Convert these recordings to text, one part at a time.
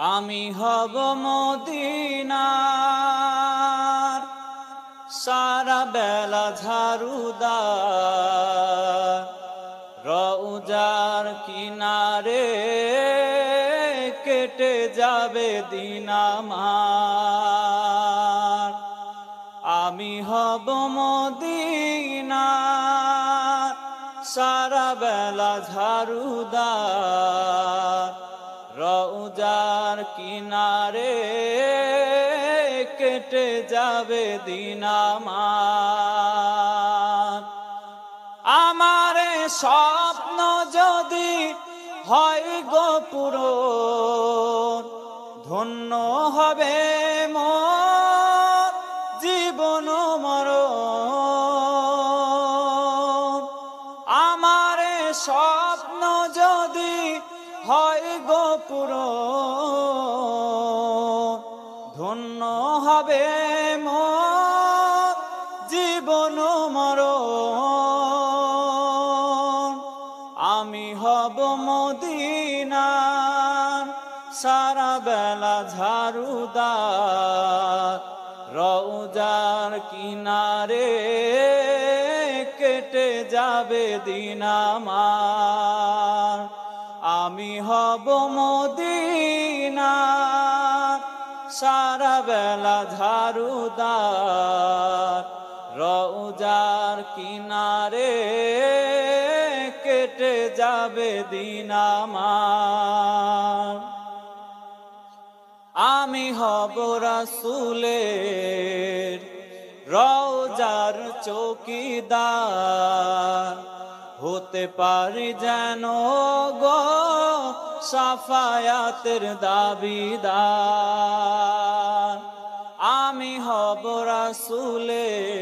আমি হব মদিনার সারা বেলা ঝাড়ুদার, রওজার কিনারে কেটে যাবে দিন আমার। আমি হব মদিনার সারা বেলা ঝাড়ুদার, রওজার কিনারে কেটে যাবে দিন আমার। আমার স্বপ্ন যদি হয় গো পূরণ, ধন্য হবে মোর জীবন মরণ। আমার স্বপ্ন যদি হয় গো পূরণ, ধন্য হবে মোর জীবন মরণ। আমি হব মদিনার সারা বেলা ঝাড়ুদার, রওজার কিনারে কেটে যাবে দিন আমার। আমি হব মদিনার সারা বেলা ঝাড়ুদার, রওজার কিনারে কেটে যাবে দিন আমার। আমি হব রাসূলের রওজার চৌকিদার, হতে পারি যেন গো সাফায়াতের দাবিদার। আমি হব রাসূলের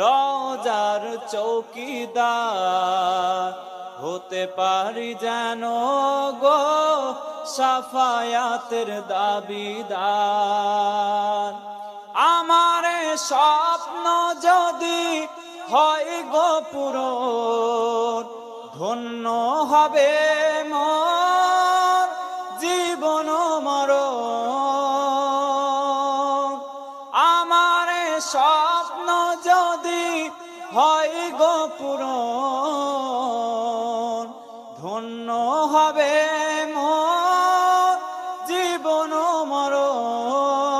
রওজার চৌকিদার, হতে পারি যেন গো সাফায়াতের দাবিদার। আমার স্বপ্ন যদি হয় গো পূরণ, ধন্য হবে মোর জীবন মরণ। আমার স্বপ্ন যদি হয় গো পূরণ, ধন্য হবে মোর জীবন মরণ।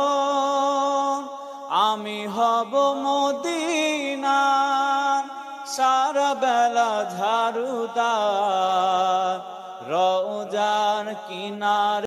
আমি হব মদিনার সারা বেলা ঝাড়ুদার, রওজার কিনারে